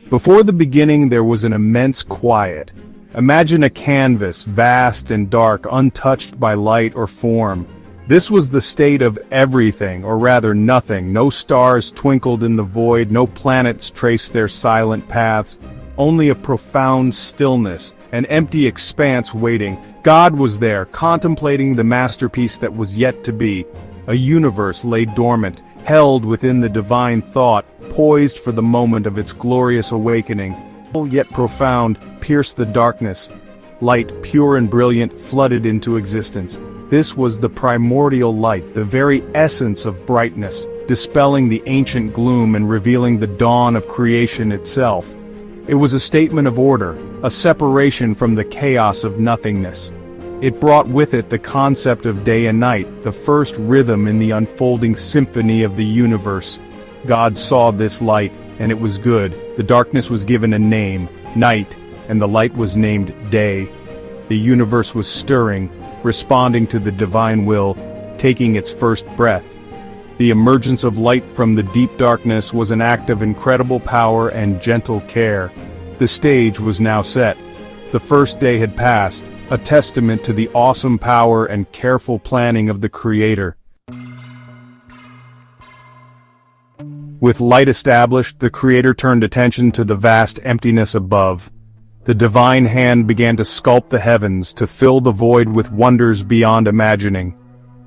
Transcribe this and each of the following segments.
Before the beginning there was an immense quiet. Imagine a canvas, vast and dark, untouched by light or form. This was the state of everything, or rather nothing. No stars twinkled in the void, no planets traced their silent paths. Only a profound stillness, an empty expanse waiting. God was there, contemplating the masterpiece that was yet to be. A universe lay dormant, held within the divine thought, poised for the moment of its glorious awakening. Yet profound, pierced the darkness. Light, pure and brilliant, flooded into existence. This was the primordial light, the very essence of brightness, dispelling the ancient gloom and revealing the dawn of creation itself. It was a statement of order, a separation from the chaos of nothingness. It brought with it the concept of day and night, the first rhythm in the unfolding symphony of the universe. God saw this light, and it was good. The darkness was given a name, night, and the light was named day. The universe was stirring, responding to the divine will, taking its first breath. The emergence of light from the deep darkness was an act of incredible power and gentle care. The stage was now set. The first day had passed, a testament to the awesome power and careful planning of the Creator. With light established, the Creator turned attention to the vast emptiness above. The divine hand began to sculpt the heavens, to fill the void with wonders beyond imagining.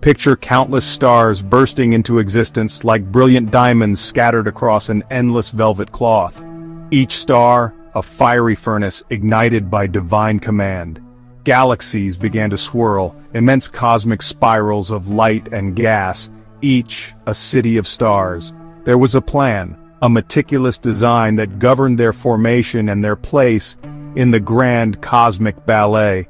Picture countless stars bursting into existence like brilliant diamonds scattered across an endless velvet cloth. Each star, a fiery furnace ignited by divine command. Galaxies began to swirl, immense cosmic spirals of light and gas, each a city of stars. There was a plan, a meticulous design that governed their formation and their place in the grand cosmic ballet.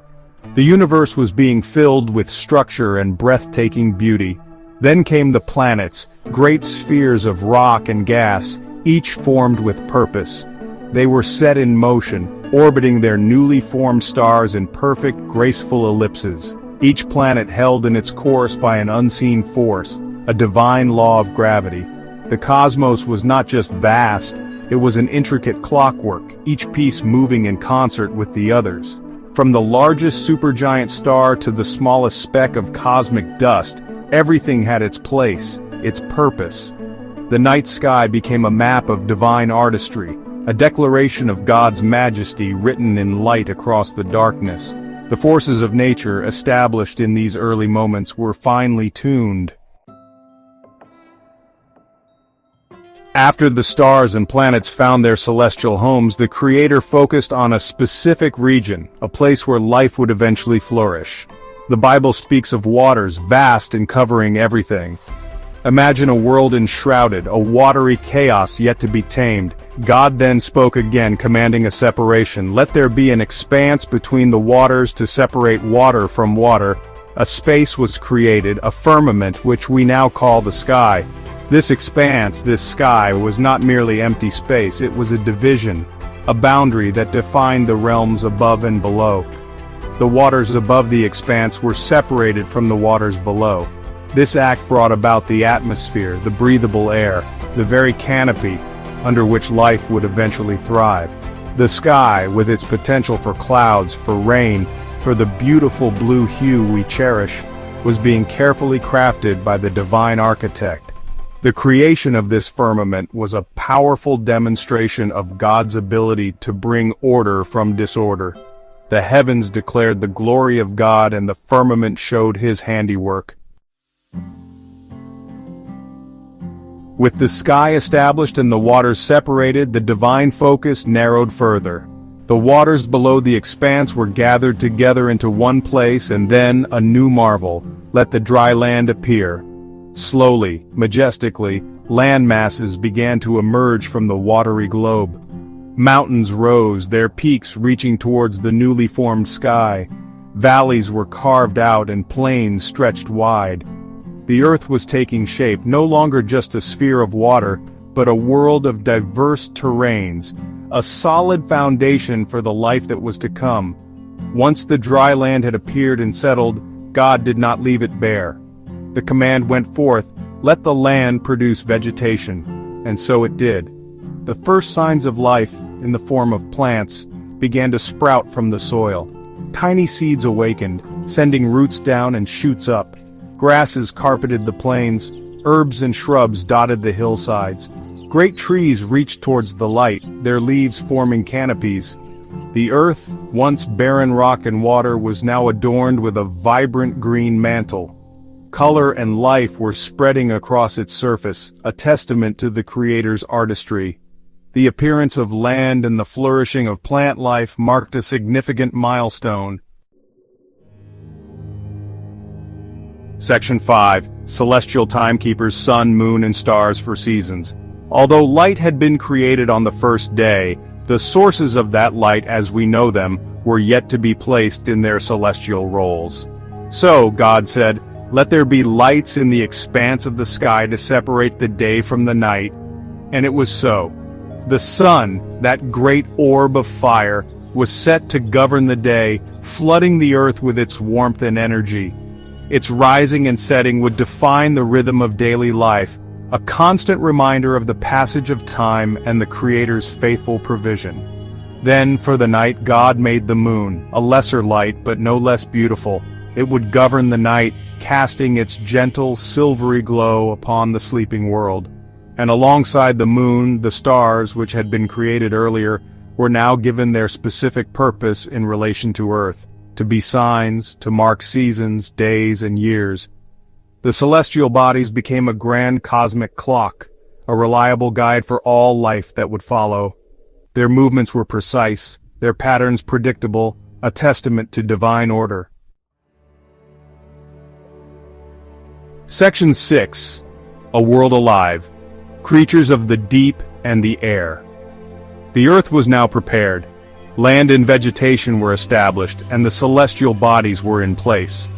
The universe was being filled with structure and breathtaking beauty. Then came the planets, great spheres of rock and gas, each formed with purpose. They were set in motion, orbiting their newly formed stars in perfect, graceful ellipses, each planet held in its course by an unseen force, a divine law of gravity. The cosmos was not just vast, it was an intricate clockwork, each piece moving in concert with the others. From the largest supergiant star to the smallest speck of cosmic dust, everything had its place, its purpose. The night sky became a map of divine artistry, a declaration of God's majesty written in light across the darkness. The forces of nature, established in these early moments, were finely tuned. After the stars and planets found their celestial homes, the Creator focused on a specific region, a place where life would eventually flourish. The Bible speaks of waters vast and covering everything. Imagine a world enshrouded, a watery chaos yet to be tamed. God then spoke again, commanding a separation. Let there be an expanse between the waters to separate water from water. A space was created, a firmament which we now call the sky. This expanse, this sky, was not merely empty space, it was a division, a boundary that defined the realms above and below. The waters above the expanse were separated from the waters below. This act brought about the atmosphere, the breathable air, the very canopy under which life would eventually thrive. The sky, with its potential for clouds, for rain, for the beautiful blue hue we cherish, was being carefully crafted by the divine architect. The creation of this firmament was a powerful demonstration of God's ability to bring order from disorder. The heavens declared the glory of God and the firmament showed His handiwork. With the sky established and the waters separated, the divine focus narrowed further. The waters below the expanse were gathered together into one place, and then a new marvel: let the dry land appear. Slowly, majestically, land masses began to emerge from the watery globe. Mountains rose, their peaks reaching towards the newly formed sky. Valleys were carved out and plains stretched wide. The earth was taking shape, no longer just a sphere of water, but a world of diverse terrains, a solid foundation for the life that was to come. Once the dry land had appeared and settled, God did not leave it bare. The command went forth, let the land produce vegetation, and so it did. The first signs of life, in the form of plants, began to sprout from the soil. Tiny seeds awakened, sending roots down and shoots up. Grasses carpeted the plains, herbs and shrubs dotted the hillsides. Great trees reached towards the light, their leaves forming canopies. The earth, once barren rock and water, was now adorned with a vibrant green mantle. Color and life were spreading across its surface, a testament to the Creator's artistry. The appearance of land and the flourishing of plant life marked a significant milestone. Section 5. Celestial Timekeepers, Sun, Moon, and Stars for Seasons. Although light had been created on the first day, the sources of that light as we know them were yet to be placed in their celestial roles. So, God said, "Let there be lights in the expanse of the sky to separate the day from the night." And it was so. The sun, that great orb of fire, was set to govern the day, flooding the earth with its warmth and energy. Its rising and setting would define the rhythm of daily life, a constant reminder of the passage of time and the Creator's faithful provision. Then, for the night, God made the moon, a lesser light but no less beautiful. It would govern the night, casting its gentle, silvery glow upon the sleeping world. And alongside the moon, the stars, which had been created earlier, were now given their specific purpose in relation to Earth, to be signs, to mark seasons, days, and years. The celestial bodies became a grand cosmic clock, a reliable guide for all life that would follow. Their movements were precise, their patterns predictable, a testament to divine order. Section 6. A World Alive. Creatures of the deep and the air. The earth was now prepared. Land and vegetation were established, and the celestial bodies were in place.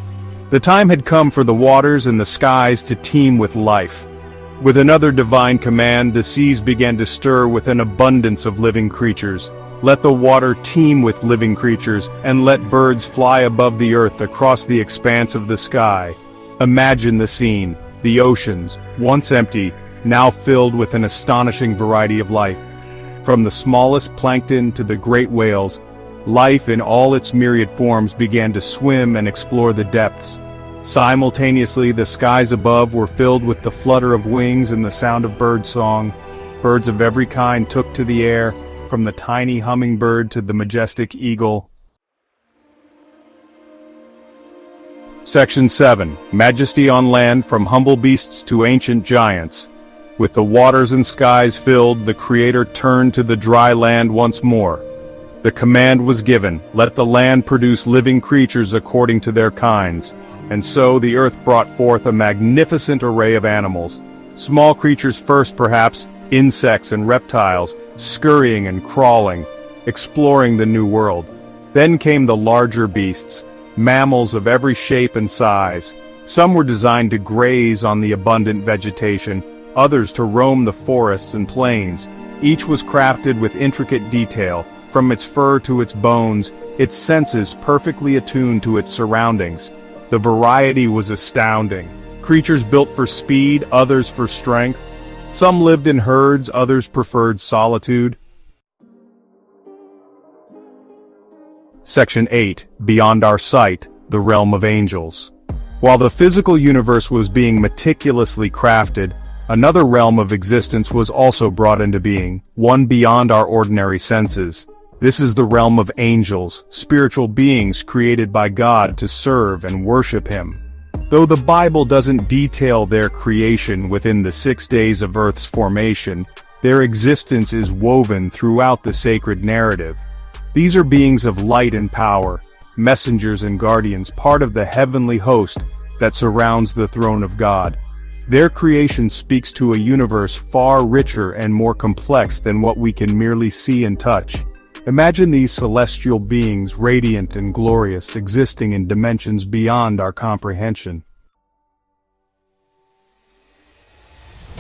The time had come for the waters and the skies to teem with life. With another divine command, the seas began to stir with an abundance of living creatures. Let the water teem with living creatures, and let birds fly above the earth across the expanse of the sky. Imagine the scene: the oceans, once empty, now filled with an astonishing variety of life. From the smallest plankton to the great whales, life in all its myriad forms began to swim and explore the depths. Simultaneously, the skies above were filled with the flutter of wings and the sound of bird song. Birds of every kind took to the air, from the tiny hummingbird to the majestic eagle. Section 7. Majesty on land, from humble beasts to ancient giants. With the waters and skies filled, the Creator turned to the dry land once more. The command was given, "Let the land produce living creatures according to their kinds." And so the earth brought forth a magnificent array of animals. Small creatures first perhaps, insects and reptiles, scurrying and crawling, exploring the new world. Then came the larger beasts, mammals of every shape and size. Some were designed to graze on the abundant vegetation, others to roam the forests and plains. Each was crafted with intricate detail, from its fur to its bones, its senses perfectly attuned to its surroundings. The variety was astounding. Creatures built for speed, others for strength. Some lived in herds, others preferred solitude. Section 8. Beyond our sight, the realm of angels. While the physical universe was being meticulously crafted, another realm of existence was also brought into being, one beyond our ordinary senses. This is the realm of angels, spiritual beings created by God to serve and worship Him. Though the Bible doesn't detail their creation within the 6 days of Earth's formation, their existence is woven throughout the sacred narrative. These are beings of light and power, messengers and guardians, part of the heavenly host that surrounds the throne of God. Their creation speaks to a universe far richer and more complex than what we can merely see and touch. Imagine these celestial beings, radiant and glorious, existing in dimensions beyond our comprehension.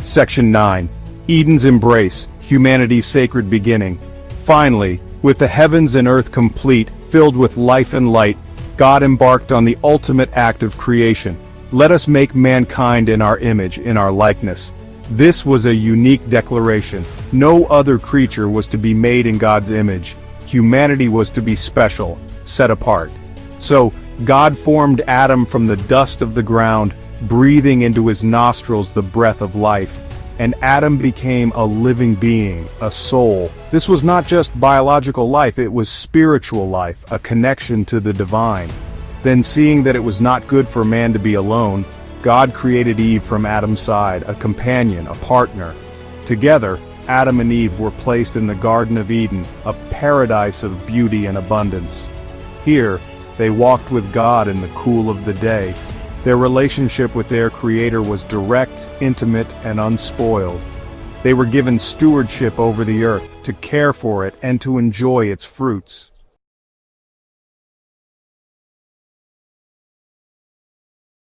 Section 9. Eden's Embrace, Humanity's Sacred Beginning. Finally, with the heavens and earth complete, filled with life and light, God embarked on the ultimate act of creation. Let us make mankind in our image, in our likeness. This was a unique declaration. No other creature was to be made in God's image. Humanity was to be special, set apart. So, God formed Adam from the dust of the ground, breathing into his nostrils the breath of life. And Adam became a living being, a soul. This was not just biological life, it was spiritual life, a connection to the divine. Then, seeing that it was not good for man to be alone, God created Eve from Adam's side, a companion, a partner. Together, Adam and Eve were placed in the Garden of Eden, a paradise of beauty and abundance. Here, they walked with God in the cool of the day. Their relationship with their Creator was direct, intimate, and unspoiled. They were given stewardship over the earth, to care for it and to enjoy its fruits.